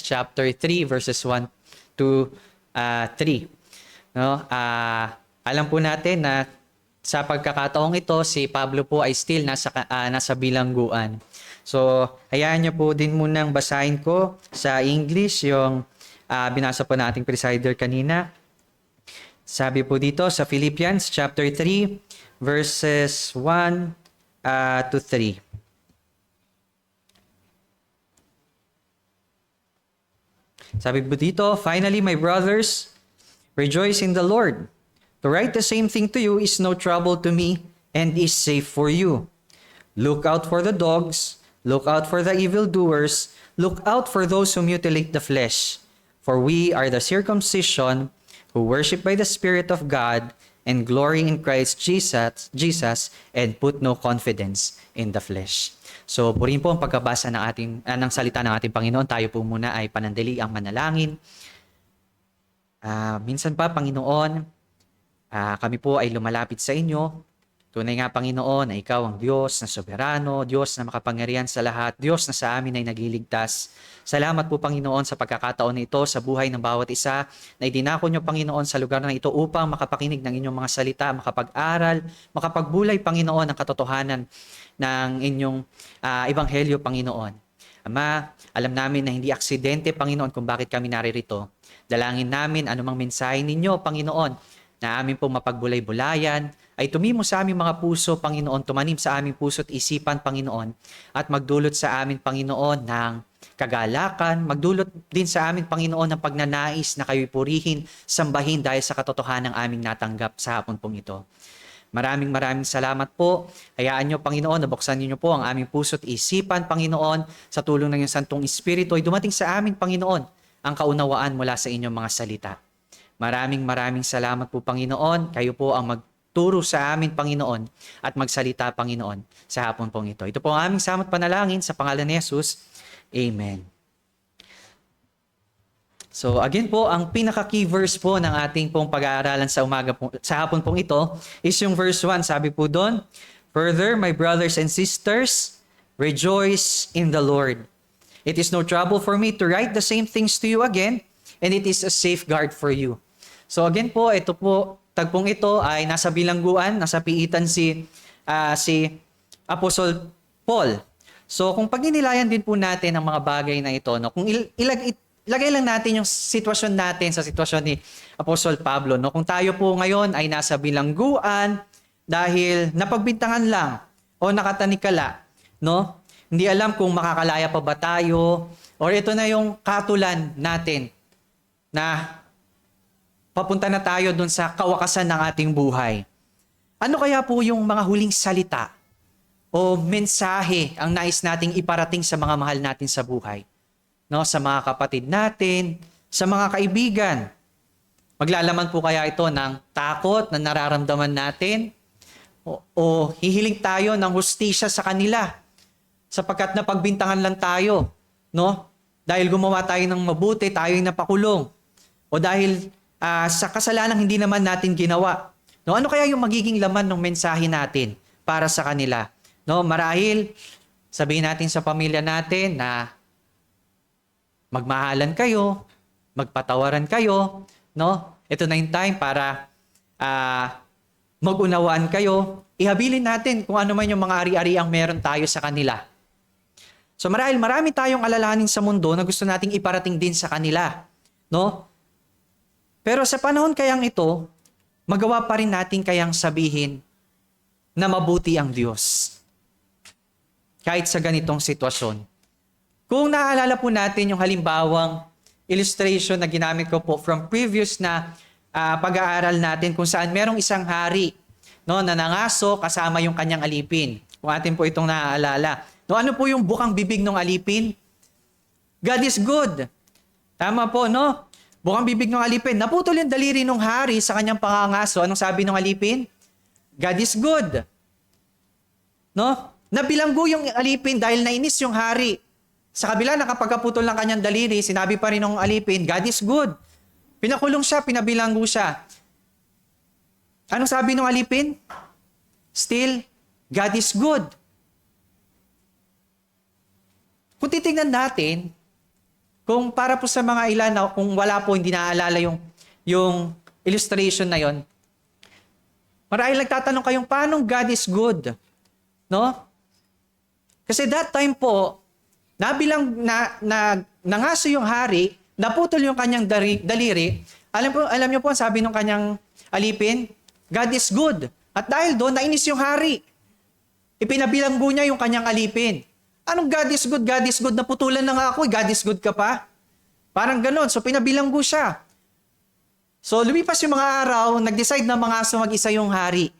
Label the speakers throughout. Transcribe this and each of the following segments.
Speaker 1: chapter 3 verses 1 to 3. No? Alam po natin na sa pagkakataong ito, si Pablo po ay still nasa bilangguan. So, hayaan niyo po din munang basahin ko sa English yung binasa po nating presider kanina. Sabi po dito sa Philippians chapter 3 verses 1 to 3. Sabi po dito, "Finally, my brothers, rejoice in the Lord. To write the same thing to you is no trouble to me and is safe for you. Look out for the dogs, look out for the evildoers, look out for those who mutilate the flesh. For we are the circumcision who worship by the Spirit of God and glory in Christ Jesus and put no confidence in the flesh." So, purihin po ang pagkabasa ng salita ng ating Panginoon. Tayo po muna ay panandali ang manalangin. Minsan pa, Panginoon, kami po ay lumalapit sa inyo. Tunay nga, Panginoon, na ikaw ang Diyos na soberano, Diyos na makapangyarihan sa lahat, Diyos na sa amin ay nagliligtas. Salamat po, Panginoon, sa pagkakataon na ito sa buhay ng bawat isa na idinako nyo, Panginoon, sa lugar na ito upang makapakinig ng inyong mga salita, makapag-aral, makapagbulay, Panginoon, ng katotohanan ng inyong ebanghelyo, Panginoon. Ama, alam namin na hindi aksidente, Panginoon, kung bakit kami naririto. Dalangin namin anumang mensahe ninyo, Panginoon, na amin pong mapagbulay-bulayan, ay tumimo sa aming mga puso, Panginoon, tumanim sa aming puso at isipan, Panginoon, at magdulot sa amin, Panginoon, ng kagalakan, magdulot din sa amin, Panginoon, ng pagnanais na kayo'y purihin, sambahin dahil sa katotohanan ng aming natanggap sa hapon pong ito. Maraming salamat po. Hayaan nyo, Panginoon, nabuksan niyo po ang aming puso at isipan, Panginoon, sa tulong ng iyong Santong Espiritu ay dumating sa amin, Panginoon, ang kaunawaan mula sa inyong mga salita. Maraming salamat po, Panginoon. Kayo po ang magturo sa amin, Panginoon, at magsalita, Panginoon, sa hapon pong ito. Ito po ang aming samot panalangin sa pangalan ni Jesus. Amen. So again po, ang pinaka-key verse po ng ating pong pag-aaralan sa hapon pong ito is yung verse 1. Sabi po doon, "Further, my brothers and sisters, rejoice in the Lord. It is no trouble for me to write the same things to you again, and it is a safeguard for you." So again po, ito po, tagpong ito ay nasa bilangguan, nasa piitan si Apostle Paul. So kung pagninilayan din po natin ang mga bagay na ito, no, kung ilagay lang natin yung sitwasyon natin sa sitwasyon ni Apostle Pablo, no, kung tayo po ngayon ay nasa bilangguan dahil napagbintangan lang o nakatanikala, no, hindi alam kung makakalaya pa ba tayo, or ito na yung katulan natin na papunta na tayo dun sa kawakasan ng ating buhay. Ano kaya po yung mga huling salita o mensahe ang nais nating iparating sa mga mahal natin sa buhay? No, sa mga kapatid natin, sa mga kaibigan. Maglalaman po kaya ito ng takot na nararamdaman natin o hihiling tayo ng hustisya sa kanila sapagkat napagbintangan lang tayo, no? Dahil gumawa tayo ng mabuti, tayo'y napakulong. O dahil sa kasalanang hindi naman natin ginawa. No, ano kaya yung magiging laman ng mensahe natin para sa kanila? No, marahil sabihin natin sa pamilya natin na magmahalan kayo, magpatawaran kayo, no? Ito na yung time para mag-unawaan kayo. Ihabilin natin kung ano man yung mga ari-ariang meron tayo sa kanila. So marahil marami tayong alalahanin sa mundo na gusto nating iparating din sa kanila, no? Pero sa panahon kayang ito, magawa pa rin natin kayang sabihin na mabuti ang Diyos. Kahit sa ganitong sitwasyon. Kung naaalala po natin yung halimbawang illustration na ginamit ko po from previous na pag-aaral natin kung saan merong isang hari, no, na nangaso kasama yung kanyang alipin. Kung atin po itong naaalala. No, ano po yung bukang bibig ng alipin? God is good. Tama po, no? Bukang bibig ng alipin. Naputol yung daliri ng hari sa kanyang pangangaso. Anong sabi ng alipin? God is good. No? Nabilanggo yung alipin dahil nainis yung hari. Sa kabila na kapag kaputol ng kanyang daliri, sinabi pa rin ng alipin, God is good. Pinakulong siya, pinabilanggo siya. Anong sabi ng alipin? Still, God is good. Kung titignan natin, Kung para po sa mga ilan na kung wala po, hindi naaalala yung illustration na yon, marahil nagtatanong kayong, paano God is good? No? Kasi that time po, nangaso yung hari, naputol yung kanyang daliri. Alam niyo po, sabi ng kanyang alipin, God is good. At dahil doon, nainis yung hari. Ipinabilanggo niya yung kanyang alipin. Anong God is good? God is good. Naputulan na nga ako. God is good ka pa? Parang ganon. So, pinabilanggo siya. So, lumipas yung mga araw, nag-decide na mangaso mag-isa yung hari.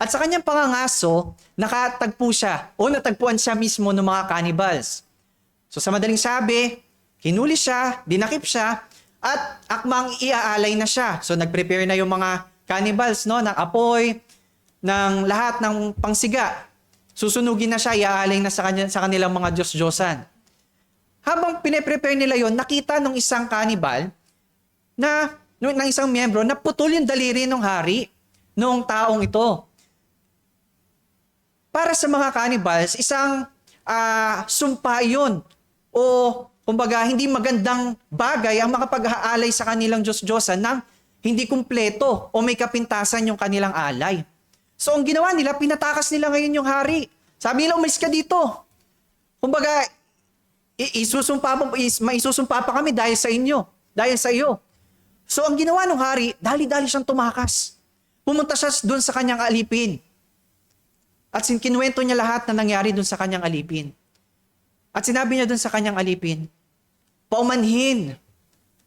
Speaker 1: At sa kanyang pangangaso, nakatagpo siya o natagpuan siya mismo ng mga cannibals. So, sa madaling sabi, hinuli siya, dinakip siya, at akmang iaalay na siya. So, nag-prepare na yung mga cannibals, no, ng apoy, ng lahat ng pangsiga. Susunugin na siya, iaalay na sa kanilang mga Diyos-Diyosan. Habang pine-prepare nila yon, nakita ng isang cannibal ng isang miyembro na putol yung daliri ng hari noong taong ito. Para sa mga cannibals, isang sumpa yun o kumbaga hindi magandang bagay ang makapag-aalay sa kanilang Diyos-Diyosan nang hindi kumpleto o may kapintasan yung kanilang alay. So ang ginawa nila, pinatakas nila ngayon yung hari. Sabi nila, umalis ka dito. Kumbaga, maisusumpa pa kami dahil sa inyo. Dahil sa iyo. So ang ginawa ng hari, dali-dali siyang tumakas. Pumunta siya doon sa kanyang alipin. At kinuwento niya lahat na nangyari doon sa kanyang alipin. At sinabi niya doon sa kanyang alipin, paumanhin.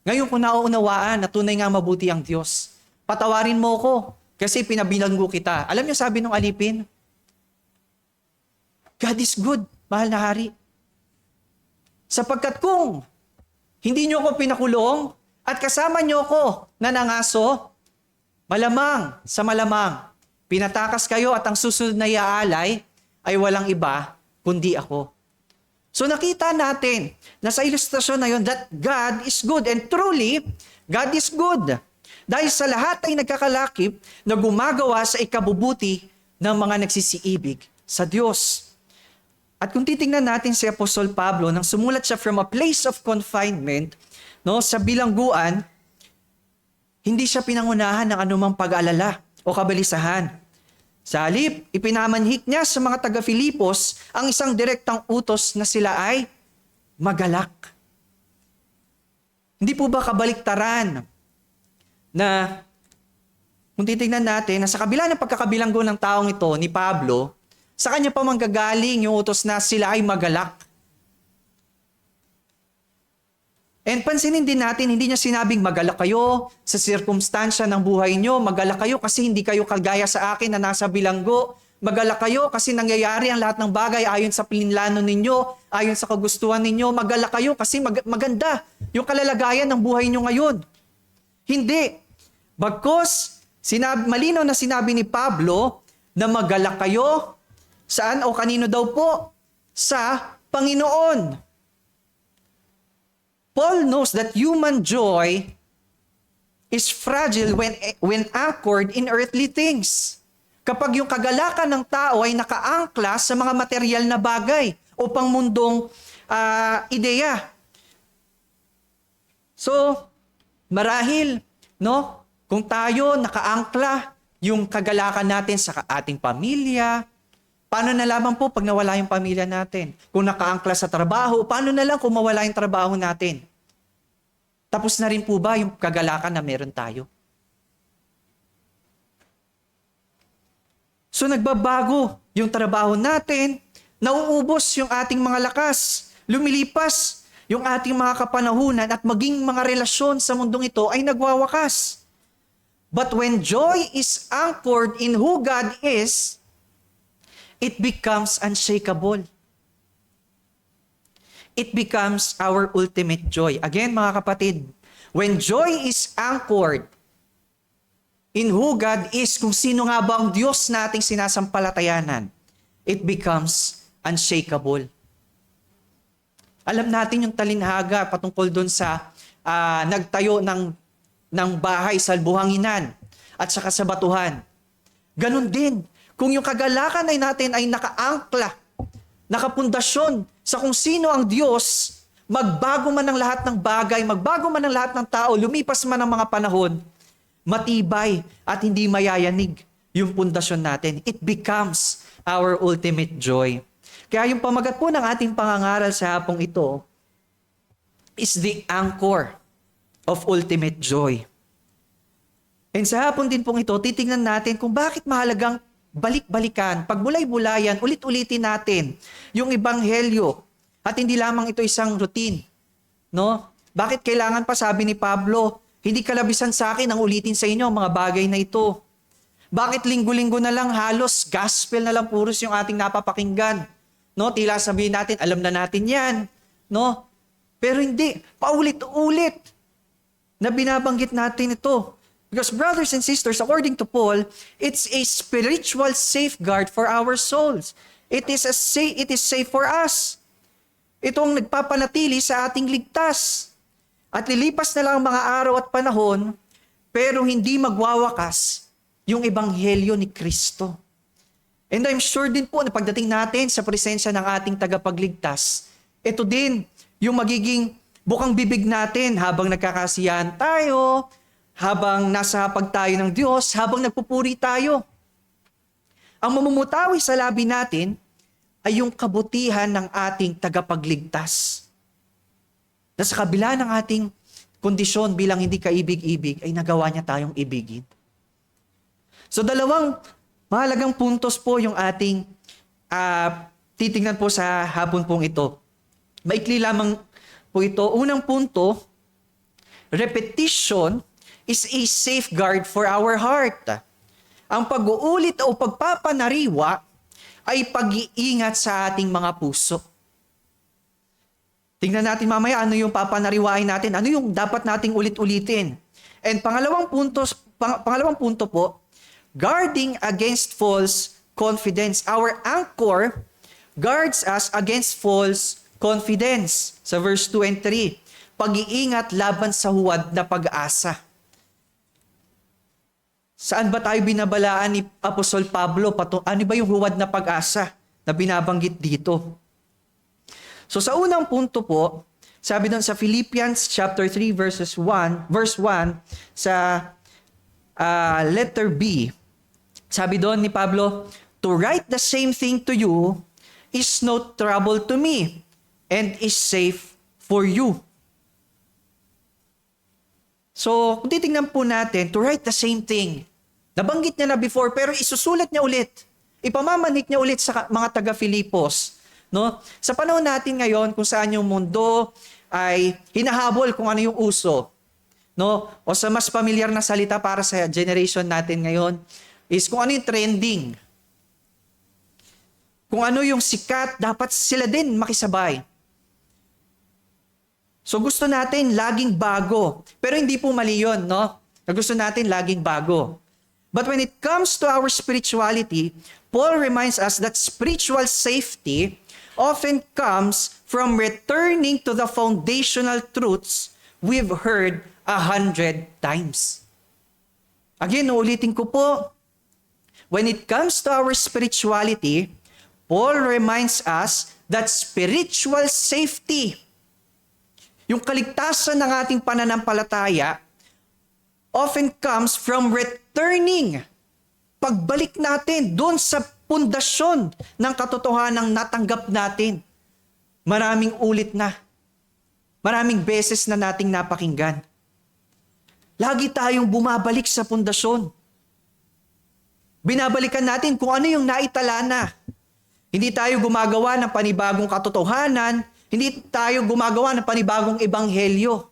Speaker 1: Ngayon ko nauunawaan na tunay nga mabuti ang Diyos. Patawarin mo ko kasi pinabilanggo kita. Alam niyo sabi ng alipin, God is good, mahal na hari. Sapagkat kung hindi niyo ako pinakulong at kasama niyo ako na nangaso, malamang sa malamang, pinatakas kayo at ang susunod na iaalay ay walang iba kundi ako. So nakita natin na sa ilustrasyon na yun that God is good. And truly, God is good. Dahil sa lahat ay nagkakalakip na gumagawa sa ikabubuti ng mga nagsisiibig sa Diyos. At kung titingnan natin si Apostol Pablo, nang sumulat siya from a place of confinement, no, sa bilangguan, hindi siya pinangunahan ng anumang pag-alala o kabalisahan. Sa halip, ipinamanhik niya sa mga taga-Filipos ang isang direktang utos na sila ay magalak. Hindi po ba kabaliktaran na kung titignan natin na sa kabila ng pagkakabilanggo ng taong ito ni Pablo, sa kanya pa manggagaling yung utos na sila ay magalak. And pansinin din natin, hindi niya sinabing magalak kayo sa sirkumstansya ng buhay niyo, magalak kayo kasi hindi kayo kagaya sa akin na nasa bilanggo, magalak kayo kasi nangyayari ang lahat ng bagay ayon sa pininlano ninyo, ayon sa kagustuhan ninyo, magalak kayo kasi maganda yung kalalagayan ng buhay niyo ngayon. Hindi. Bagkus, malinaw na sinabi ni Pablo na magalak kayo, saan o kanino daw po? Sa Panginoon. Paul knows that human joy is fragile when anchored in earthly things. Kapag yung kagalakan ng tao ay nakaangkla sa mga material na bagay o pangmundong ideya. So, marahil, no, kung tayo nakaangkla yung kagalakan natin sa ating pamilya, paano na lamang po pag nawala yung pamilya natin? Kung nakaangkla sa trabaho, paano na lang kung mawala yung trabaho natin? Tapos na rin po ba yung kagalakan na meron tayo? So nagbabago yung trabaho natin, nauubos yung ating mga lakas, lumilipas yung ating mga kapanahunan at maging mga relasyon sa mundong ito ay nagwawakas. But when joy is anchored in who God is, it becomes unshakable. It becomes our ultimate joy. Again, mga kapatid, when joy is anchored in who God is, kung sino nga ba ang Diyos nating sinasampalatayanan, it becomes unshakable. Alam natin yung talinhaga patungkol doon sa nagtayo ng bahay sa buhanginan at saka sa batuhan. Ganon din, kung yung kagalakan ay natin ay nakaangkla, nakapundasyon sa kung sino ang Diyos, magbago man ang lahat ng bagay, magbago man ang lahat ng tao, lumipas man ang mga panahon, matibay at hindi mayayanig yung pundasyon natin. It becomes our ultimate joy. Kaya yung pamagat po ng ating pangangaral sa hapong ito is the anchor of ultimate joy. And sa hapon din pong ito, titingnan natin kung bakit mahalagang balik-balikan, pagbulay-bulayan, ulit-ulitin natin yung ebanghelyo at hindi lamang ito isang routine. No? Bakit kailangan pa, sabi ni Pablo, hindi kalabisan sa akin ang ulitin sa inyo ang mga bagay na ito? Bakit linggo-linggo na lang halos gospel na lang puros yung ating napapakinggan? No? Tila sabihin natin, alam na natin yan. No? Pero hindi, paulit-ulit na binabanggit natin ito. Because brothers and sisters, according to Paul, it's a spiritual safeguard for our souls. It is safe for us. Ito ang nagpapanatili sa ating ligtas. At lilipas na lang ang mga araw at panahon, pero hindi magwawakas yung ebanghelyo ni Kristo. And I'm sure din po na pagdating natin sa presensya ng ating tagapagligtas, ito din yung magiging bukang bibig natin habang nagkakasiyahan tayo, habang nasa hapag tayo ng Diyos, habang nagpupuri tayo. Ang mamumutawi sa labi natin ay yung kabutihan ng ating tagapagligtas. Na sa kabila ng ating kondisyon bilang hindi kaibig-ibig, ay nagawa niya tayong ibigin. So dalawang mahalagang puntos po yung ating titingnan po sa hapon pong ito. Maikli lamang po ito. Unang punto, repetition is a safeguard for our heart. Ang pag-uulit o pagpapanariwa ay pag-iingat sa ating mga puso. Tingnan natin mamaya ano yung papanariwain natin, ano yung dapat nating ulit-ulitin. And pangalawang punto po, guarding against false confidence. Our anchor guards us against false confidence. Sa verse 2 and 3, pag-iingat laban sa huwad na pag-asa. Saan ba tayo binabalaan ni Apostol Pablo? Ano ba yung huwad na pag-asa na binabanggit dito? So sa unang punto po, sabi doon sa Philippians chapter 3 verse 1 sa letter B, sabi doon ni Pablo, to write the same thing to you is no trouble to me and is safe for you. So, kung titingnan po natin, to write the same thing. Nabanggit niya na before, pero isusulat niya ulit. Ipamamanik niya ulit sa mga taga-Filipos. No? Sa panahon natin ngayon, kung saan yung mundo ay hinahabol kung ano yung uso. No? O sa mas pamilyar na salita para sa generation natin ngayon, is kung ano yung trending. Kung ano yung sikat, dapat sila din makisabay. So gusto natin laging bago. Pero hindi po mali yun, no? Gusto natin laging bago. But when it comes to our spirituality, Paul reminds us that spiritual safety often comes from returning to the foundational truths we've heard 100 times. Again, uulitin ko po, when it comes to our spirituality, Paul reminds us that spiritual safety, yung kaligtasan ng ating pananampalataya, often comes from returning, pagbalik natin doon sa pundasyon ng katotohanang natanggap natin. Maraming ulit na, maraming beses na nating napakinggan. Lagi tayong bumabalik sa pundasyon. Binabalikan natin kung ano yung naitala na. Hindi tayo gumagawa ng panibagong katotohanan, hindi tayo gumagawa ng panibagong ebanghelyo.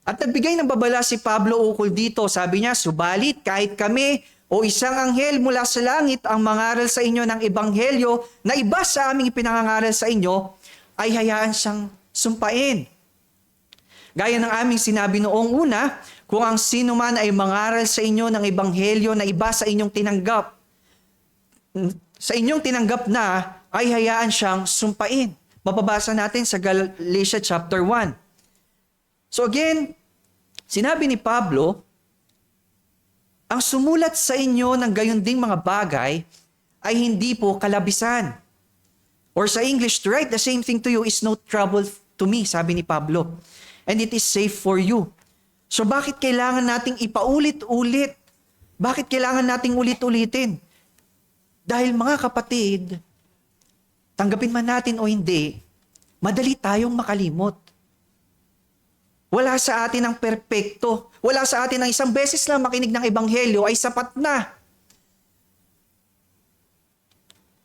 Speaker 1: At nagbigay ng babala si Pablo ukol dito. Sabi niya, subalit kahit kami o isang anghel mula sa langit ang mangaral sa inyo ng ebanghelyo na iba sa aming ipinangangaral sa inyo, ay hayaan siyang sumpain. Gaya ng aming sinabi noong una, kung ang sino man ay mangaral sa inyo ng ebanghelyo na iba sa inyong tinanggap na, ay hayaan siyang sumpain. Mapabasa natin sa Galatia chapter 1. So again, sinabi ni Pablo, ang sumulat sa inyo ng gayon ding mga bagay ay hindi po kalabisan. Or sa English, to write the same thing to you is no trouble to me, sabi ni Pablo. And it is safe for you. So bakit kailangan nating ipaulit-ulit? Bakit kailangan nating ulit-ulitin? Dahil mga kapatid, tanggapin man natin o hindi, madali tayong makalimot. Wala sa atin ang perpekto. Wala sa atin ang isang beses lang makinig ng ebanghelyo ay sapat na.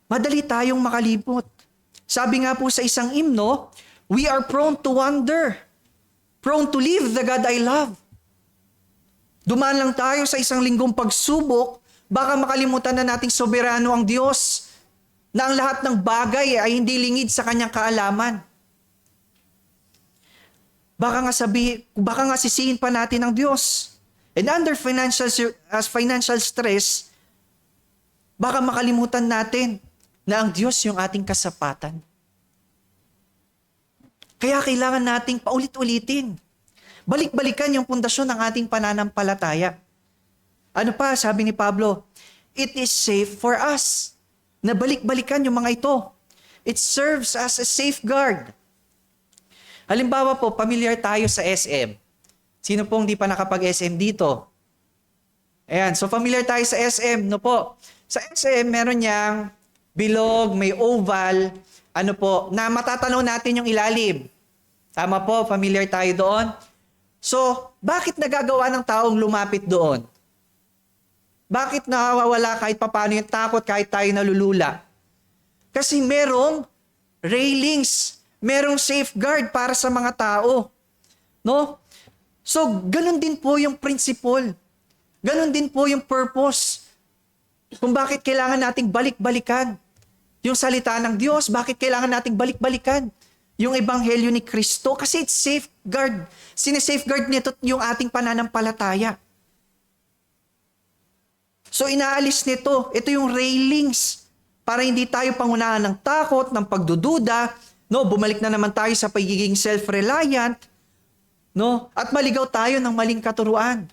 Speaker 1: Madali tayong makalimot. Sabi nga po sa isang hymno, we are prone to wander, prone to leave the God I love. Dumaan lang tayo sa isang linggong pagsubok, baka makalimutan na nating soberano ang Diyos, na ang lahat ng bagay ay hindi lingid sa kanyang kaalaman. Baka nga sisihin pa natin ang Diyos. And under financial stress, baka makalimutan natin na ang Diyos yung ating kasapatan. Kaya kailangan nating paulit-ulitin. Balik-balikan yung pundasyon ng ating pananampalataya. Ano pa, sabi ni Pablo, it is safe for us na balik-balikan yung mga ito. It serves as a safeguard. Halimbawa po, familiar tayo sa SM. Sino pong di pa nakapag-SM dito? Ayan, so familiar tayo sa SM, no po? Sa SM, meron niyang bilog, may oval, ano po, na matatanaw natin yung ilalim. Tama po, familiar tayo doon. So, bakit nagagawa ng taong lumapit doon? Bakit nawawala kahit papano yung takot kahit tayo nalulula? Kasi merong railings, merong safeguard para sa mga tao. No? So, ganun din po yung principle. Ganun din po yung purpose. Kung bakit kailangan nating balik-balikan yung salita ng Diyos, bakit kailangan nating balik-balikan yung ebanghelyo ni Kristo? Kasi it's safeguard. Sinesafeguard nito yung ating pananampalataya. So inaalis nito, ito yung railings para hindi tayo pangunahan ng takot, ng pagdududa, no? Bumalik na naman tayo sa pagiging self-reliant, no? At maligaw tayo ng maling katuruan.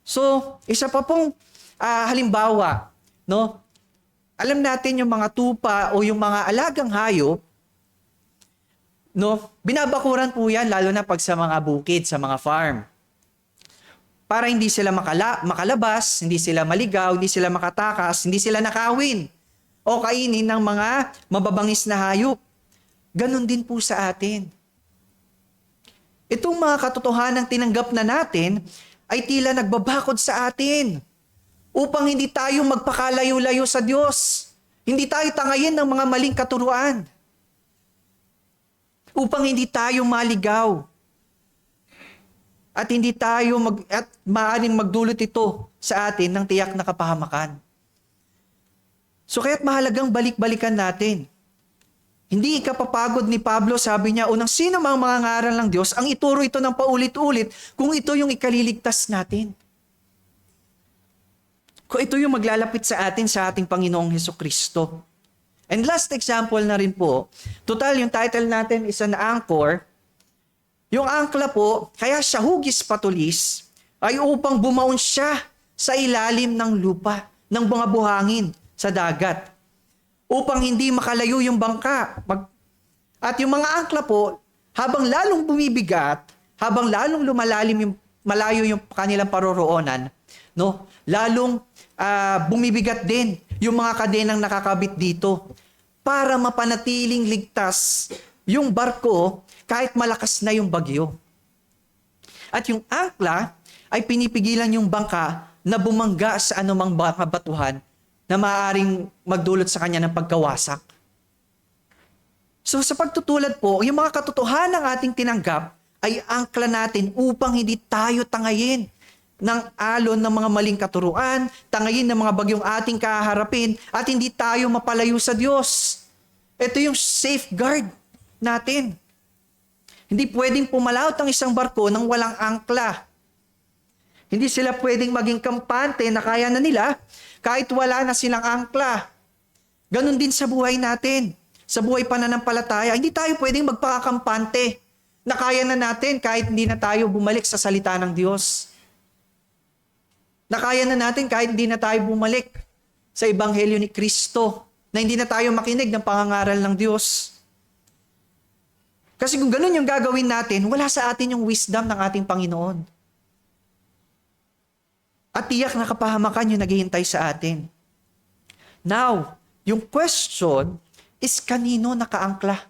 Speaker 1: So, isa pa pong halimbawa, no? Alam natin yung mga tupa o yung mga alagang hayop, no? Binabakuran po yan, lalo na pag sa mga bukid, sa mga farm. Para hindi sila makalabas, hindi sila maligaw, hindi sila makatakas, hindi sila nakawin o kainin ng mga mababangis na hayop. Ganon din po sa atin. Itong mga katotohanang tinanggap na natin ay tila nagbabakod sa atin upang hindi tayo magpakalayo-layo sa Diyos. Hindi tayo tangayin ng mga maling katuruan. Upang hindi tayo maligaw. At hindi tayo maaaring magdulot ito sa atin ng tiyak na kapahamakan. So kaya't mahalagang balik-balikan natin. Hindi ikapapagod ni Pablo, sabi niya, unang sino mang mga ngaral ng Diyos, ang ituro ito ng paulit-ulit kung ito yung ikaliligtas natin. Kung ito yung maglalapit sa atin sa ating Panginoong Hesukristo. And last example na rin po, total yung title natin is an anchor. Yung angkla po, kaya siya hugis patulis, ay upang bumaon siya sa ilalim ng lupa, ng mga buhangin sa dagat. Upang hindi makalayo yung bangka. At yung mga angkla po, habang lalong bumibigat, habang lalong malayo yung kanilang paroroonan, no? Lalong bumibigat din yung mga kadenang nakakabit dito para mapanatiling ligtas yung barko kahit malakas na yung bagyo. At yung angkla ay pinipigilan yung bangka na bumangga sa anumang mga batuhan na maaaring magdulot sa kanya ng pagkawasak. So sa pagtutulad po, yung mga katotohanan ng ating tinanggap ay angkla natin upang hindi tayo tangayin ng alon ng mga maling katuruan, tangayin ng mga bagyong ating kaharapin, at hindi tayo mapalayo sa Diyos. Ito yung safeguard natin. Hindi pwedeng pumalaot ang isang barko nang walang angkla. Hindi sila pwedeng maging kampante na kaya na nila kahit wala na silang angkla. Ganon din sa buhay natin. Sa buhay pananampalataya, hindi tayo pwedeng magpakakampante na kaya na natin kahit hindi na tayo bumalik sa salita ng Diyos. Na kaya na natin kahit hindi na tayo bumalik sa Ebanghelyo ni Kristo. na hindi na tayo makinig ng pangangaral ng Diyos. Kasi kung ganun yung gagawin natin, wala sa atin yung wisdom ng ating Panginoon. At tiyak na kapahamakan yung naghihintay sa atin. Now, yung question is kanino nakaangkla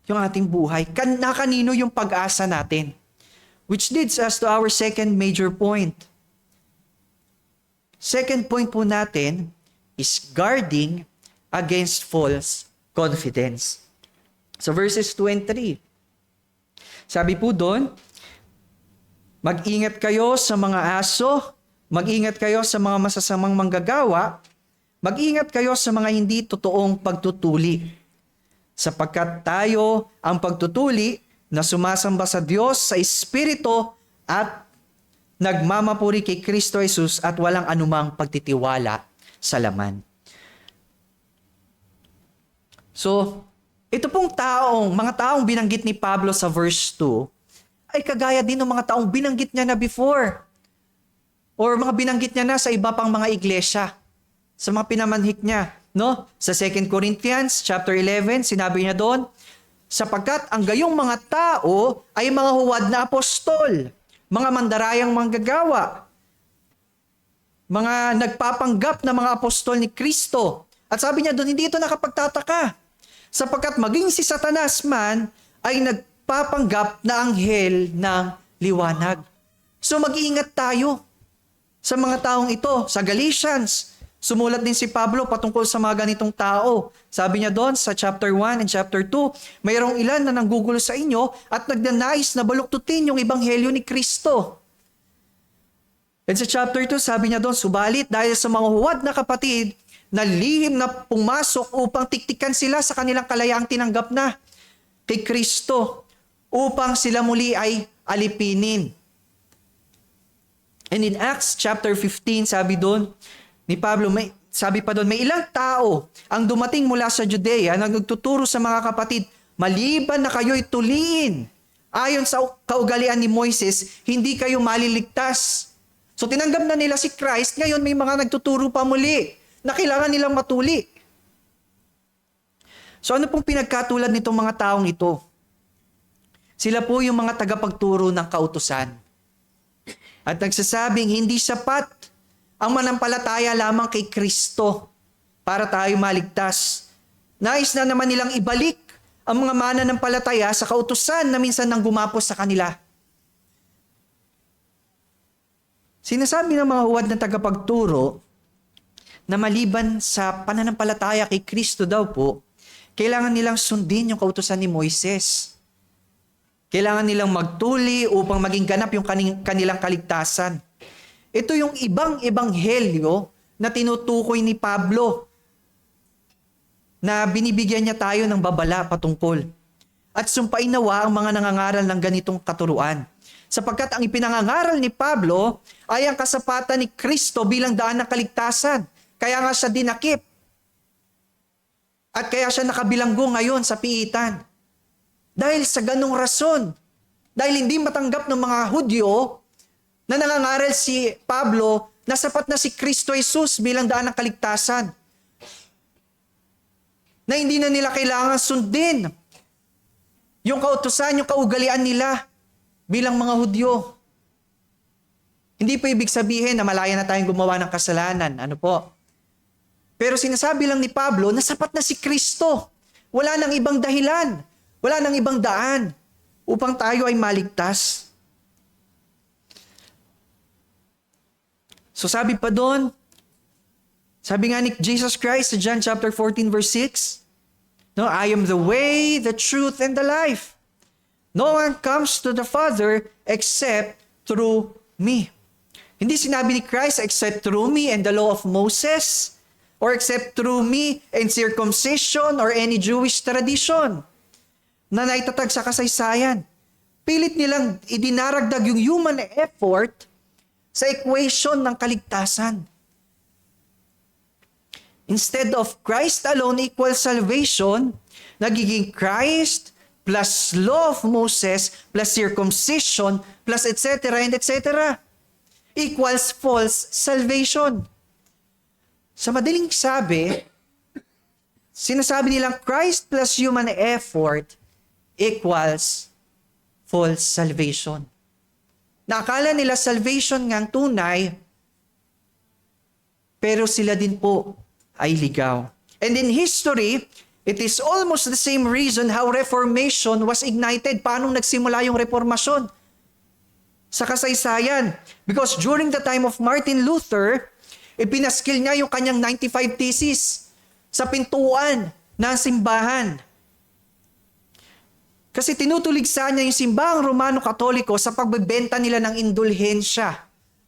Speaker 1: yung ating buhay? Kanino yung pag-asa natin? Which leads us to our second major point. Second point po natin is guarding against false confidence. So verses 2 and 3. Sabi po doon, mag-ingat kayo sa mga aso, mag-ingat kayo sa mga masasamang manggagawa, mag-ingat kayo sa mga hindi totoong pagtutuli. Sapagkat tayo ang pagtutuli na sumasamba sa Diyos sa Espiritu at nagmamapuri kay Kristo Jesus at walang anumang pagtitiwala sa laman. So, ito pong mga taong binanggit ni Pablo sa verse 2, ay kagaya din ng mga taong binanggit niya na before. Or mga binanggit niya na sa iba pang mga iglesia. Sa mga pinamanhik niya. No? Sa 2 Corinthians chapter 11, sinabi niya doon, sapagkat ang gayong mga tao ay mga huwad na apostol, mga mandarayang manggagawa, mga nagpapanggap na mga apostol ni Kristo. At sabi niya doon, hindi ito nakapagtataka. Sapagkat maging si Satanas man ay nagpapanggap na anghel ng liwanag. So mag-iingat tayo sa mga taong ito. Sa Galatians, sumulat din si Pablo patungkol sa mga ganitong tao. Sabi niya doon sa chapter 1 and chapter 2, mayroong ilan na nanggugulo sa inyo at nagnanais na baluktutin yung ebanghelyo ni Kristo. And sa chapter 2, sabi niya doon, subalit dahil sa mga huwad na kapatid, na lihim na pumasok upang tiktikan sila sa kanilang kalayaang tinanggap na kay Kristo upang sila muli ay alipinin. And in Acts chapter 15, sabi doon ni Pablo, sabi pa doon, may ilang tao ang dumating mula sa Judea na nagtuturo sa mga kapatid, maliban na kayo'y tuliin ayon sa kaugalian ni Moises, hindi kayo maliligtas. So tinanggap na nila si Christ, ngayon may mga nagtuturo pa muli na kailangan nilang matuli. So ano pong pinagkatulad nitong mga taong ito? Sila po yung mga tagapagturo ng kautusan. At nagsasabing hindi sapat ang manampalataya lamang kay Kristo para tayo maligtas. Nais na naman nilang ibalik ang mga mananampalataya sa kautusan na minsan nang gumapos sa kanila. Sinasabi ng mga huwad na tagapagturo na maliban sa pananampalataya kay Kristo daw po, kailangan nilang sundin yung kautusan ni Moises. Kailangan nilang magtuli upang maging ganap yung kanilang kaligtasan. Ito yung ibang ebanghelyo na tinutukoy ni Pablo na binibigyan niya tayo ng babala patungkol. At sumpain nawa ang mga nangangaral ng ganitong katuruan. Sapagkat ang ipinangangaral ni Pablo ay ang kasapatan ni Kristo bilang daan ng kaligtasan. Kaya nga siya dinakip. At kaya siya nakabilanggo ngayon sa piitan. Dahil sa ganong rason, dahil hindi matanggap ng mga Hudyo na nangangaral si Pablo na sapat na si Kristo Jesus bilang daan ng kaligtasan. Na hindi na nila kailangan sundin yung kautusan, yung kaugalian nila bilang mga Hudyo. Hindi po ibig sabihin na malaya na tayong gumawa ng kasalanan. Ano po? Pero sinasabi lang ni Pablo na sapat na si Kristo. Wala nang ibang dahilan. Wala nang ibang daan upang tayo ay maligtas. So sabi pa doon, sabi nga ni Jesus Christ sa John chapter 14 verse 6, no, I am the way, the truth, and the life. No one comes to the Father except through me. Hindi sinabi ni Christ except through me and the law of Moses, or except through me and circumcision or any Jewish tradition na naitatag sa kasaysayan. Pilit nilang idinaragdag yung human effort sa equation ng kaligtasan. Instead of Christ alone equals salvation, nagiging Christ plus law of Moses plus circumcision plus etc. and etc. equals false salvation. Sa madaling sabi, Sinasabi nilang Christ plus human effort equals false salvation. Nakakala nila salvation nga ang tunay, pero sila din po ay ligaw. And in history, it is almost the same reason how Reformation was ignited. Paano nagsimula yung Reformasyon? Sa kasaysayan. Because during the time of Martin Luther, ipinaskil niya yung kanyang 95 Theses sa pintuan ng simbahan. Kasi tinutuligsa niya yung simbahang Romano-Katoliko sa pagbebenta nila ng indulhensya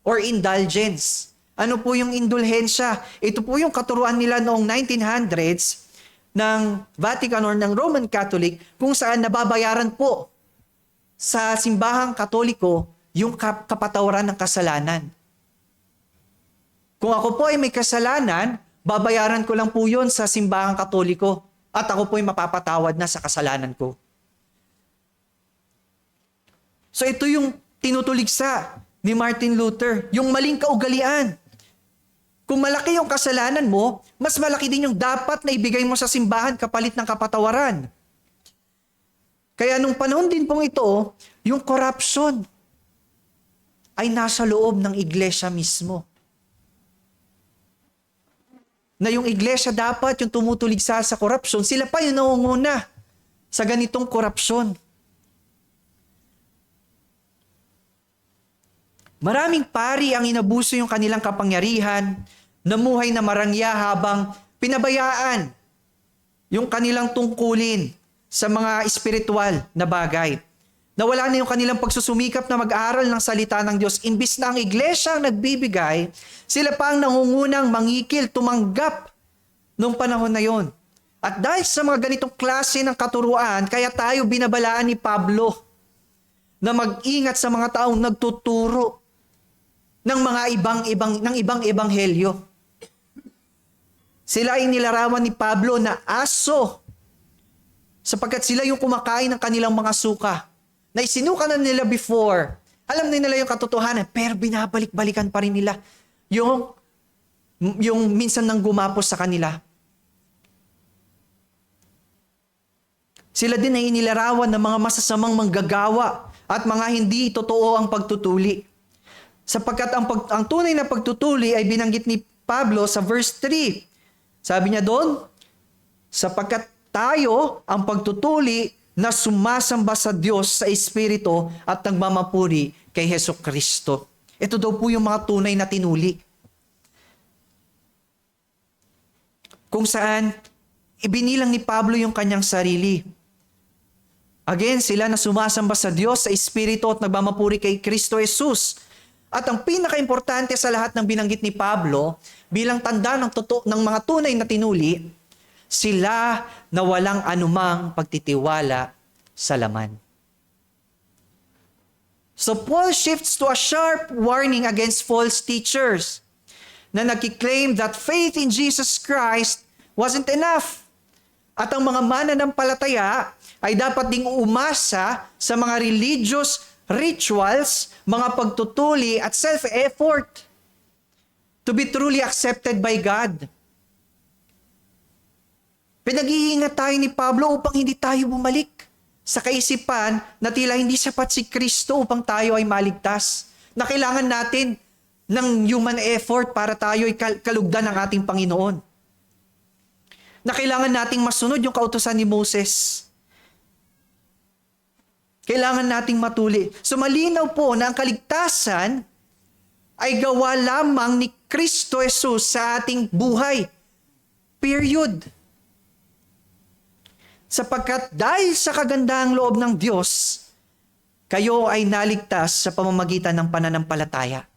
Speaker 1: or indulgence. Ano po yung indulhensya? Ito po yung katuruan nila noong 1900s ng Vatican or ng Roman Catholic kung saan nababayaran po sa simbahang Katoliko yung kapatawaran ng kasalanan. Kung ako po ay may kasalanan, babayaran ko lang po yun sa simbahang Katoliko at ako po ay mapapatawad na sa kasalanan ko. So ito yung tinutuligsa ni Martin Luther, yung maling kaugalian. Kung malaki yung kasalanan mo, mas malaki din yung dapat na ibigay mo sa simbahan kapalit ng kapatawaran. Kaya nung panahon din pong ito, yung corruption ay nasa loob ng iglesia mismo. Na yung iglesia dapat yung tumutuligsa sa korupsyon, sila pa yung nangunguna sa ganitong korupsyon. Maraming pari ang inabuso yung kanilang kapangyarihan, namuhay na marangya habang pinabayaan yung kanilang tungkulin sa mga espiritual na bagay. Nawala na yung kanilang pagsusumikap na mag-aaral ng salita ng Diyos. Imbis na ang iglesia ang nagbibigay, sila pa ang nangungunang mangikil, tumanggap noong panahon na yon. At dahil sa mga ganitong klase ng katuruan, kaya tayo binabalaan ni Pablo na mag-ingat sa mga taong nagtuturo ng mga ibang ebanghelyo. Sila ay nilarawan ni Pablo na aso sapagkat sila yung kumakain ng kanilang mga suka na isinuka na nila before. Alam na nila yung katotohanan, pero binabalik-balikan pa rin nila yung minsan nang gumapos sa kanila. Sila din ay inilarawan ng mga masasamang manggagawa at mga hindi totoo ang pagtutuli. Sapagkat ang tunay na pagtutuli ay binanggit ni Pablo sa verse 3. Sabi niya doon, sapagkat tayo ang pagtutuli na sumasamba sa Diyos sa Espiritu at nagmamapuri kay Hesus Kristo. Ito daw po yung mga tunay na tinuli. Kung saan, ibinilang ni Pablo yung kanyang sarili. Again, sila na sumasamba sa Diyos sa Espiritu at nagmamapuri kay Kristo Jesus. At ang pinaka-importante sa lahat ng binanggit ni Pablo, bilang tanda ng mga tunay na tinuli, sila na walang anumang pagtitiwala sa laman. So Paul shifts to a sharp warning against false teachers na nagkiklaim that faith in Jesus Christ wasn't enough. At ang mga mananampalataya ay dapat ding umasa sa mga religious rituals, mga pagtutuli at self-effort to be truly accepted by God. Pinag-iingat tayo ni Pablo upang hindi tayo bumalik sa kaisipan na tila hindi sapat si Kristo upang tayo ay maligtas. Na kailangan natin ng human effort para tayo ay kalugdan ng ating Panginoon. Na kailangan nating masunod yung kautusan ni Moses. Kailangan nating matuli. So malinaw po na ang kaligtasan ay gawa lamang ni Kristo Jesus sa ating buhay. Period. Sapagkat dahil sa kagandahang loob ng Diyos, kayo ay naligtas sa pamamagitan ng pananampalataya.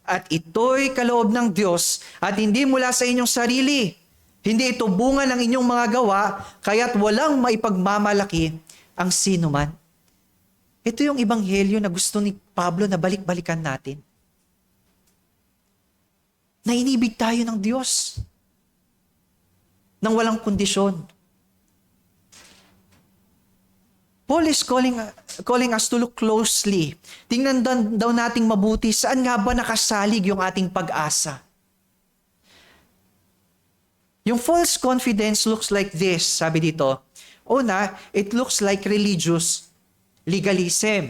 Speaker 1: At ito'y kaloob ng Diyos at hindi mula sa inyong sarili. Hindi ito bunga ng inyong mga gawa, kaya't walang maipagmamalaki ang sino man. Ito yung ebanghelyo na gusto ni Pablo na balik-balikan natin. Na inibig tayo ng Diyos nang walang kondisyon. Paul is calling us to look closely. Tingnan daw nating mabuti saan nga ba nakasalig yung ating pag-asa. Yung false confidence looks like this, sabi dito. Una, it looks like religious legalism.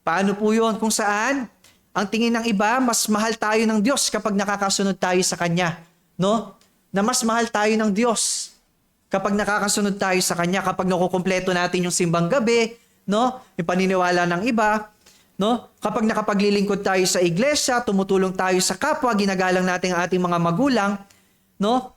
Speaker 1: Paano po yun? Kung saan, ang tingin ng iba, mas mahal tayo ng Diyos kapag nakakasunod tayo sa Kanya. No? Na mas mahal tayo ng Diyos kapag nakakasunod tayo sa Kanya, kapag nakukumpleto natin yung simbang gabi, no? Yung paniniwala ng iba, no? Kapag nakapaglilingkod tayo sa iglesia, tumutulong tayo sa kapwa, ginagalang natin ang ating mga magulang, no?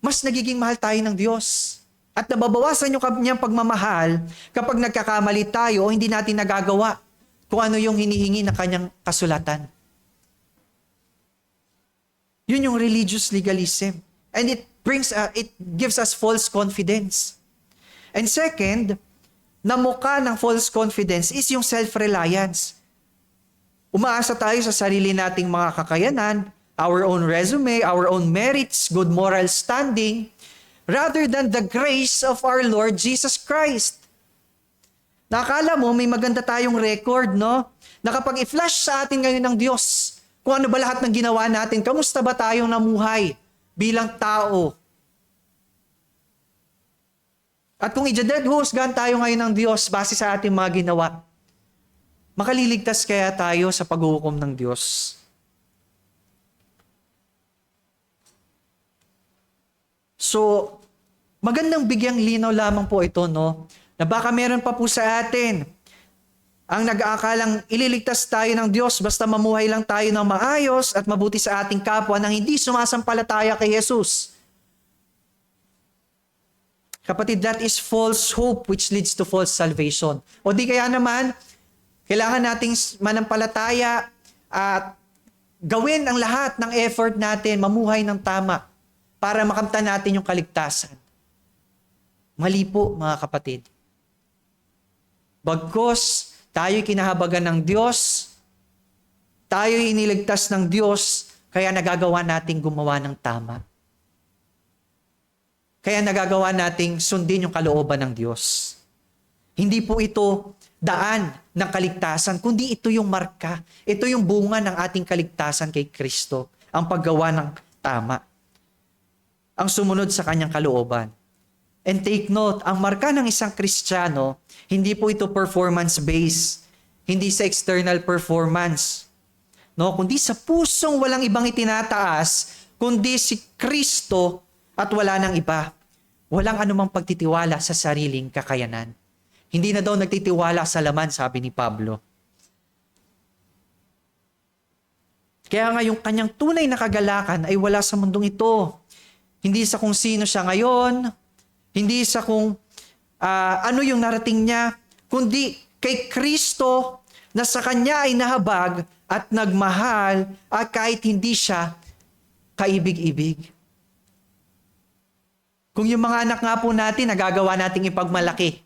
Speaker 1: Mas nagiging mahal tayo ng Diyos. At nababawasan yung kanyang pagmamahal kapag nagkakamali tayo o hindi natin nagagawa kung ano yung hinihingi ng kanyang kasulatan. Yun yung religious legalism. And it gives us false confidence. And second, na mukha ng false confidence is yung self-reliance. Umaasa tayo sa sarili nating mga kakayanan, our own resume, our own merits, good moral standing, rather than the grace of our Lord Jesus Christ. Nakakala mo, may maganda tayong record, no? Na kapag i-flash sa atin ngayon ng Diyos, kung ano ba lahat ng ginawa natin, kamusta ba tayong namuhay bilang tao? At kung i-deadhusgan tayo ngayon ng Diyos base sa ating mga ginawa, makaliligtas kaya tayo sa paghuhukom ng Diyos? So, magandang bigyang linaw lamang po ito, no? Na baka meron pa po sa atin ang nag-aakalang ililigtas tayo ng Diyos basta mamuhay lang tayo ng maayos at mabuti sa ating kapwa nang hindi sumasampalataya kay Jesus. Kapatid, that is false hope which leads to false salvation. O di kaya naman, kailangan nating manampalataya at gawin ang lahat ng effort natin, mamuhay ng tama para makamtan natin yung kaligtasan. Mali po, mga kapatid. Bagkus tayo'y kinahabagan ng Diyos, tayo'y iniligtas ng Diyos, kaya nagagawa nating gumawa ng tama. Kaya nagagawa nating sundin yung kalooban ng Diyos. Hindi po ito daan ng kaligtasan, kundi ito yung marka. Ito yung bunga ng ating kaligtasan kay Kristo, ang paggawa ng tama. Ang sumunod sa kanyang kalooban. And take note, ang marka ng isang Kristiyano, hindi po ito performance-based, hindi sa external performance, no? Kundi sa pusong walang ibang itinataas, kundi si Kristo at wala nang iba. Walang anumang pagtitiwala sa sariling kakayanan. Hindi na daw nagtitiwala sa laman, sabi ni Pablo. Kaya nga yung kanyang tunay na kagalakan ay wala sa mundong ito. Hindi sa kung sino siya ngayon, hindi sa kung ano yung narating niya, kundi kay Kristo na sa kanya ay nahabag at nagmahal at kahit hindi siya kaibig-ibig. Kung yung mga anak nga po natin, nagagawa nating ipagmalaki.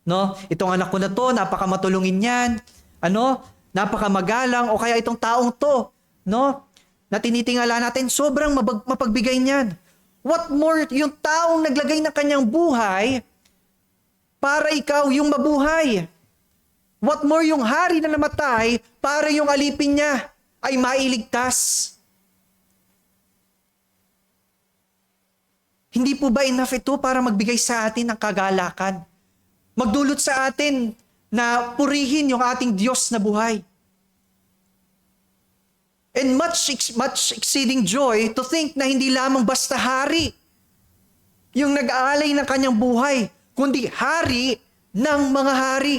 Speaker 1: No? Itong anak ko na to, napakamatulungin yan. Ano? Napakamagalang o kaya itong taong to, no? Na tinitingala natin, sobrang mapagbigay niyan. What more yung taong naglagay ng kanyang buhay para ikaw yung mabuhay? What more yung hari na namatay para yung alipin niya ay mailigtas? Hindi po ba enough ito para magbigay sa atin ng kagalakan? Magdulot sa atin na purihin yung ating Diyos na buhay. And much exceeding joy to think na hindi lamang basta hari yung nag-aalay ng kanyang buhay, kundi hari ng mga hari.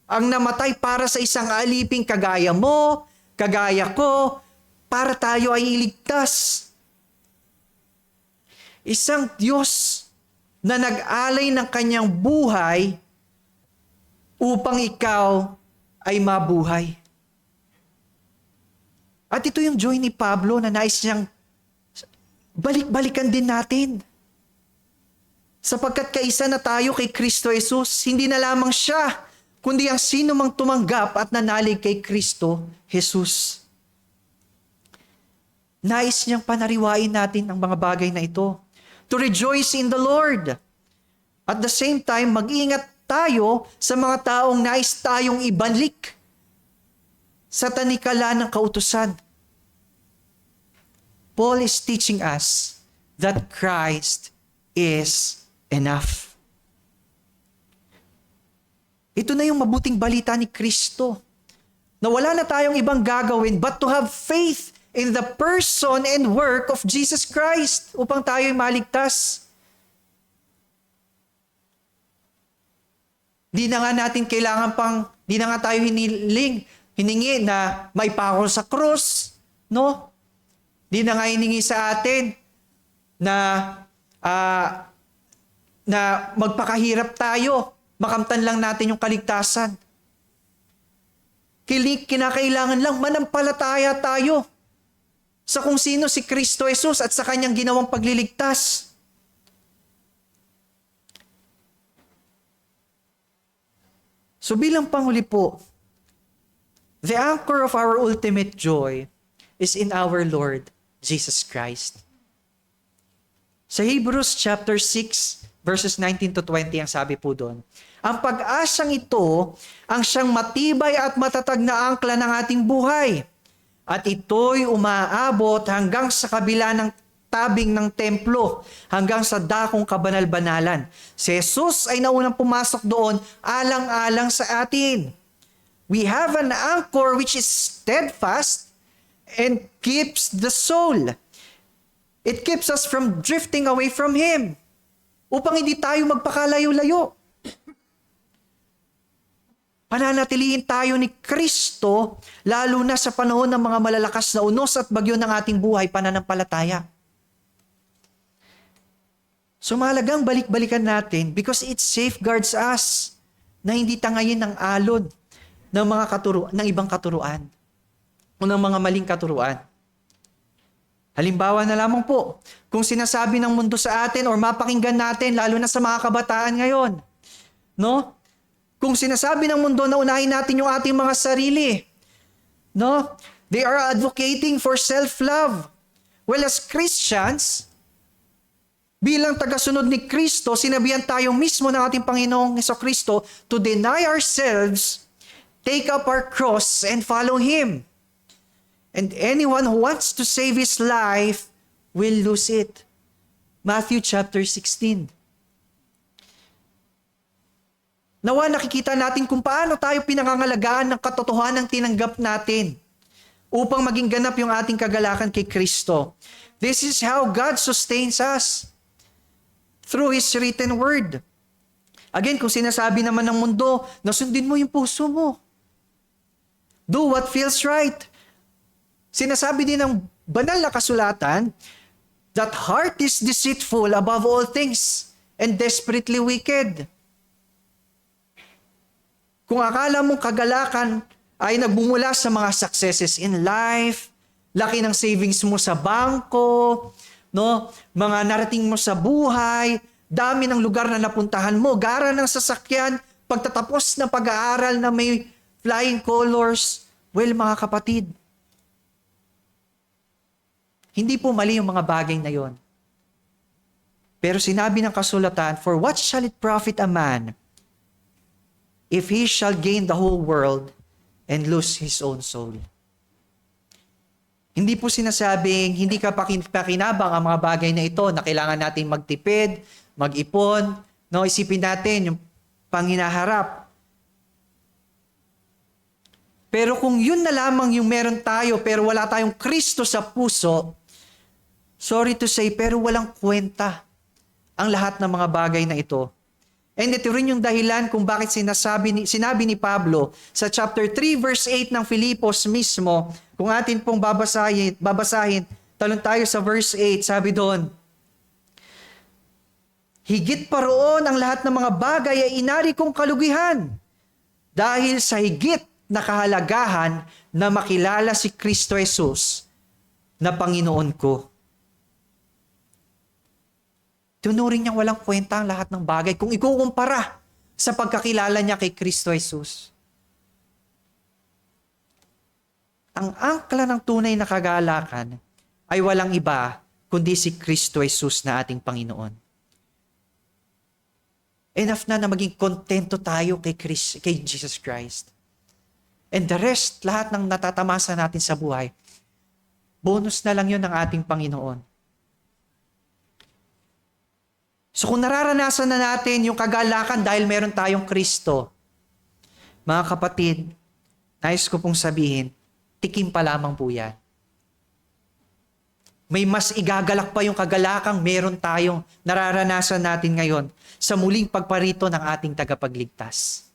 Speaker 1: Ang namatay para sa isang aliping kagaya mo, kagaya ko, para tayo ay iligtas. Isang Diyos na nag-alay ng kanyang buhay upang ikaw ay mabuhay. At ito yung joy ni Pablo na nais niyang balik-balikan din natin. Sapagkat kaisa na tayo kay Kristo Jesus, hindi na lamang siya, kundi ang sino mang tumanggap at nanalig kay Kristo Jesus. Nais niyang panariwain natin ang mga bagay na ito. To rejoice in the Lord. At the same time, mag-ingat tayo sa mga taong nais tayong ibanlik sa tanikala ng kautusan. Paul is teaching us that Christ is enough. Ito na yung mabuting balita ni Kristo, na wala na tayong ibang gagawin but to have faith in the person and work of Jesus Christ upang tayo'y maligtas. Di na nga natin kailangan di na nga tayo hiningi na may pako sa krus, no? Di na nga hiningi sa atin na magpakahirap tayo, makamtan lang natin yung kaligtasan. Kinakailangan lang manampalataya tayo sa kung sino si Kristo Jesus at sa kanyang ginawang pagliligtas. So bilang panghuli po, the anchor of our ultimate joy is in our Lord Jesus Christ. Sa Hebrews chapter 6, verses 19 to 20 ang sabi po doon, ang pag-asang ito ang siyang matibay at matatag na angkla ng ating buhay. At ito'y umaabot hanggang sa kabila ng tabing ng templo, hanggang sa dakong kabanal-banalan. Si Jesus ay naunang pumasok doon, alang-alang sa atin. We have an anchor which is steadfast and keeps the soul. It keeps us from drifting away from Him, upang hindi tayo magpakalayo-layo. Pananatilihin tayo ni Kristo, lalo na sa panahon ng mga malalakas na unos at bagyo ng ating buhay, pananampalataya. So mahalagang balik-balikan natin because it safeguards us na hindi tangayin ng alon ng ng ibang katuruan o ng mga maling katuruan. Halimbawa na lamang po, kung sinasabi ng mundo sa atin or mapakinggan natin, lalo na sa mga kabataan ngayon, no? Kung sinasabi ng mundo na unahin natin yung ating mga sarili, no? They are advocating for self-love. Well, as Christians, bilang tagasunod ni Kristo, sinabihan tayo mismo ng ating Panginoong Hesukristo to deny ourselves, take up our cross, and follow Him. And anyone who wants to save his life will lose it. Matthew chapter 16. Nawa nakikita natin kung paano tayo pinangangalagaan ng katotohanan tinanggap natin upang maging ganap yung ating kagalakan kay Kristo. This is how God sustains us through His written word. Again, kung sinasabi naman ng mundo, nasundin mo yung puso mo. Do what feels right. Sinasabi din ng banal na kasulatan that heart is deceitful above all things and desperately wicked. Kung akala mong kagalakan ay nagbumula sa mga successes in life, laki ng savings mo sa bangko, no? Mga narating mo sa buhay, dami ng lugar na napuntahan mo, gara ng sasakyan, pagtatapos ng pag-aaral na may flying colors, well mga kapatid, hindi po mali yung mga bagay na yon. Pero sinabi ng kasulatan, for what shall it profit a man if he shall gain the whole world and lose his own soul? Hindi po sinasabing hindi ka pakinabang ang mga bagay na ito na kailangan natin magtipid, mag-ipon, no? Isipin natin yung panghinaharap. Pero kung yun na lamang yung meron tayo pero wala tayong Kristo sa puso, sorry to say, pero walang kwenta ang lahat ng mga bagay na ito. And ito rin yung dahilan kung bakit sinabi ni Pablo sa chapter 3 verse 8 ng Filipos mismo, kung atin pong babasahin, talon tayo sa verse 8, sabi doon, higit pa roon ang lahat ng mga bagay ay inari kong kalugihan dahil sa higit na kahalagahan na makilala si Kristo Jesus na Panginoon ko. Tunurin niyang walang kwenta ang lahat ng bagay kung ikukumpara sa pagkakilala niya kay Kristo Jesus. Ang angkla ng tunay na kagalakan ay walang iba kundi si Kristo Jesus na ating Panginoon. Enough na maging kontento tayo kay Jesus Christ. And the rest, lahat ng natatamasa natin sa buhay, bonus na lang yun ng ating Panginoon. So kung nararanasan na natin yung kagalakan dahil meron tayong Kristo, mga kapatid, nais ko pong sabihin, tikim pa lamang po yan. May mas igagalak pa yung kagalakang meron tayong nararanasan natin ngayon sa muling pagparito ng ating tagapagligtas.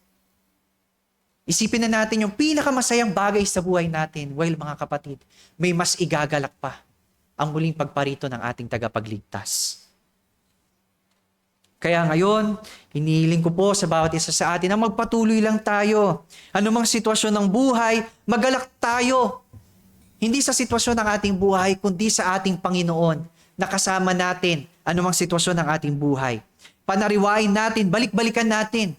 Speaker 1: Isipin na natin yung pinakamasayang bagay sa buhay natin. Well, mga kapatid, may mas igagalak pa ang muling pagparito ng ating tagapagligtas. Kaya ngayon, hinihiling ko po sa bawat isa sa atin na magpatuloy lang tayo. Anumang sitwasyon ng buhay, magalak tayo. Hindi sa sitwasyon ng ating buhay, kundi sa ating Panginoon na kasama natin anumang sitwasyon ng ating buhay. Panariwain natin, balik-balikan natin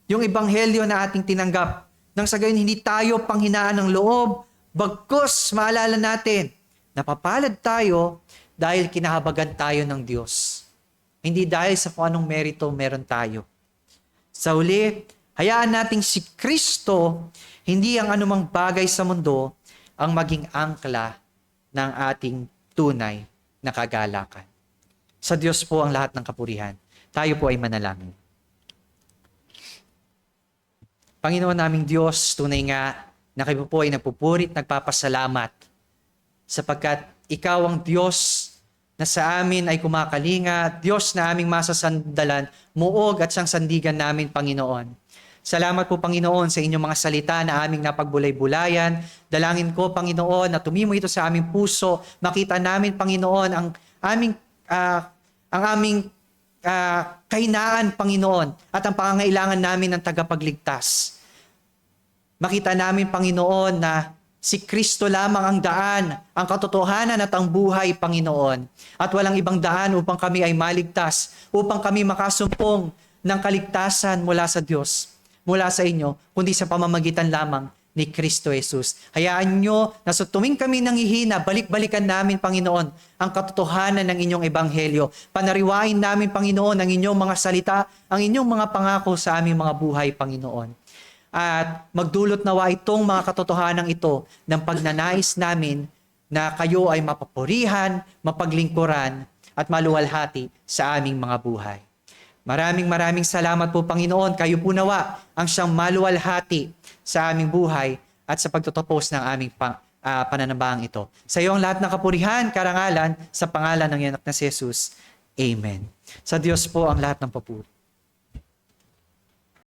Speaker 1: yung ebanghelyo na ating tinanggap. Nang sa gayon, hindi tayo panghinaan ng loob, bagkus maalala natin, napapalad tayo dahil kinahabagan tayo ng Diyos. Hindi dahil sa kung anong merito meron tayo. Sa huli, hayaan nating si Kristo, hindi ang anumang bagay sa mundo, ang maging angkla ng ating tunay na kagalakan. Sa Diyos po ang lahat ng kapurihan. Tayo po ay manalangin. Panginoon naming Diyos, tunay nga na kayo po ay nagpupurit, nagpapasalamat sapagkat ikaw ang Diyos na sa amin ay kumakalinga, Diyos na aming masasandalan, muog at siyang sandigan namin, Panginoon. Salamat po, Panginoon, sa inyong mga salita na aming napagbulay-bulayan. Dalangin ko, Panginoon, na tumimo ito sa aming puso. Makita namin, Panginoon, ang aming kahinaan, Panginoon, at ang pangangailangan namin ng tagapagligtas. Makita namin, Panginoon, na si Kristo lamang ang daan, ang katotohanan at ang buhay, Panginoon. At walang ibang daan upang kami ay maligtas, upang kami makasumpong ng kaligtasan mula sa Diyos, mula sa inyo, kundi sa pamamagitan lamang ni Kristo Jesus. Hayaan nyo na sa tuwing kami nanghihina, balik-balikan namin, Panginoon, ang katotohanan ng inyong ebanghelyo. Panariwain namin, Panginoon, ang inyong mga salita, ang inyong mga pangako sa aming mga buhay, Panginoon. At magdulot nawa itong mga katotohanan ito ng pagnanais namin na kayo ay mapapurihan, mapaglingkuran, at maluwalhati sa aming mga buhay. Maraming salamat po, Panginoon. Kayo po nawa ang siyang maluwalhati sa aming buhay at sa pagtutupos ng aming pananambahang ito. Sa iyo ang lahat ng kapurihan, karangalan, sa pangalan ng Anak na si Jesus. Amen. Sa Diyos po ang lahat ng papuri.